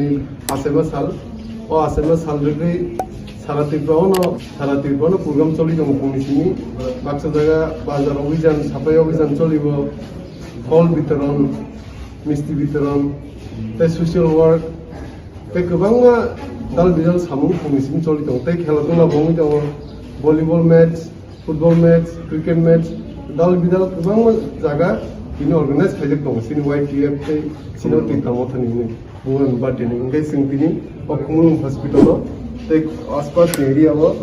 Asema sal, asema sal dari salah tirpano program coli dong di sini. Maksud saya bazar obijan, sampai obijan coli bo, hall biteron, misti biteron, social work, kebangga dal bijal samung di sini coli dong. Khela tu bongi dong, volleyball match, football match, cricket match, dal bijal kebangga jaga ini organize kajak dong. Sini YTF sini kita mau ini. Bukan bad ini, enggak sing ini, Kumulung hospital, tek aspas area wa,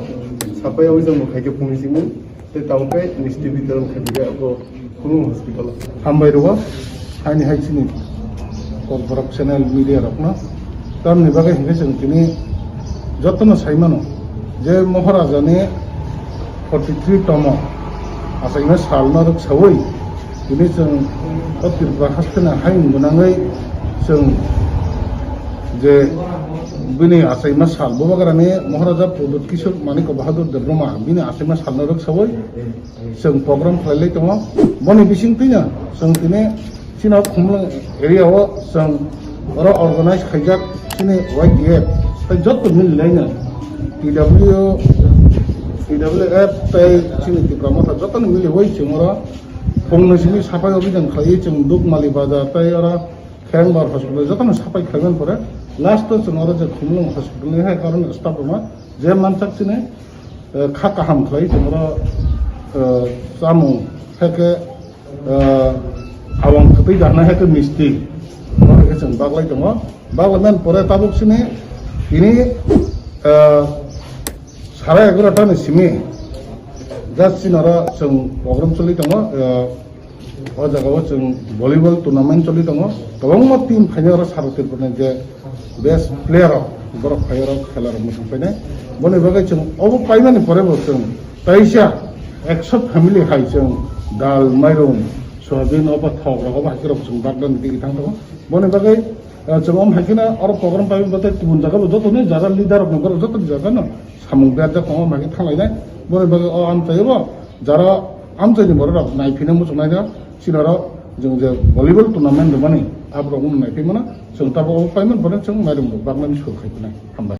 sampai awal jam buka ke pungsi ini, tek tahu ke nisti biteran kerja aku Kumulung hospital. Hambai ruwa, hari hari sini, corporational media rakna, tam nih bagai hingga sing kini, jatuh saya mana, je Maharaja ne 43 tomo, asal ini salna ruk sawai, ini sing otir bahasnya hai menangai sing যে বিনি আসাইমা সাল ববাগারানে মহারাজা প্রদুত কিশোর মানিক বাহাদুর দেব্রমা বিনি আসাইমা সালনারক সবাই जों programme খাইলাই দङ বনি বিসিং তিনা जों তিনে সিনা খুমলা এরিয়াও जों অর অর্গানাইজ খাইজাক সিনে ওয়াইডিএফ তাই যত মিললাইনা পিডব্লিউএফ তাই সিনে টিপ্রামতা যত মিলে ওই जों অর ফংনসিনি সাফাই অভিযান খাইয়ে जों দুকমালি বাজার তাই অর খেরংবার হসপিটাল যত সাফাই খাইবেন পরে लास्ट जों आरो जे खुमलुं हस्पिटालनि हाय कारन स्टाफ मा जे मानसाक सिने खा काहाम खाय जों आरो जामुं हेके आवं खतै जाना हेके मिस्ति हेके जों बागलाय दङ बागलायनान परे ताबुक सिने इनि 11:30 नि सिमे जासिन आरो जों प्रग्राम चलि दङ o jagao जों volleyball tournament choli dङ गोबां टीम फाइनाल आरो सारथिफोरनि जे बेस्ट प्लेयार बरफ फायर खेलार मोजां फायनाय बने बागै जों अबो पाइमानि परेबो जों ताइसा 100 फेमिलि हाय जों दाल माइरं सयाबिन अबा थावरागो बाहायरब जों बागदान दिगि थां दङ बने बागै जों अम हायखिना आरो प्रग्राम पाइबो बते गुबुन जागाबो जतने जागा लिडार नगर जतने जागा न सामुं बेर जा खम मागि थांलायनाय बने बागै अ आम तायबो जारा आम जायनि बररा नायफिनो मोजां नायदा सिनारा जों जे भलिबल टुर्नामेन्ट दबानि आब्रगम नायफैमोना जों ताबो पाइमोन बने जों माइरं बागनानि सुखायफिनाय हामबाय।